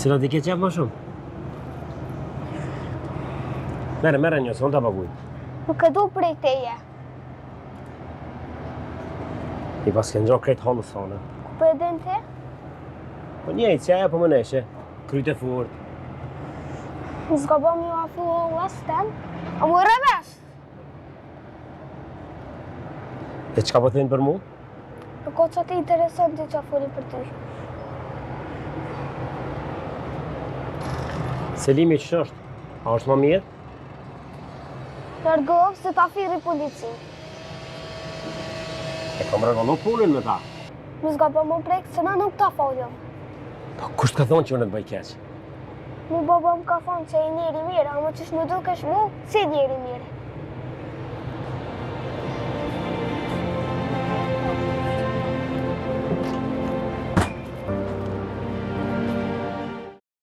Cila ti ke qef më shumë? Mere një, se unë ta paguj. Nuk e du prej teje. I pas ke nxo krejt halës thone. Ku për edhin te? Po njejtë, që aja po më neshe. Kryt e furt. S'ka bëm ju afu lasten. A mu rëvesh? E qka po thënë për mu? Në ko që të interesanti që a foli për ty. Selimi që është? A është më mirë? Largohë se ta firi polici. E kam rregullu punën me ta. Më s'ka bëm më prek se na nuk ta foljëm. Po kusht ka thonë që unë të bëj keq? Mu baba më ka thonë që e njeri mirë, a më qësh më dukesh mu, si njeri mirë.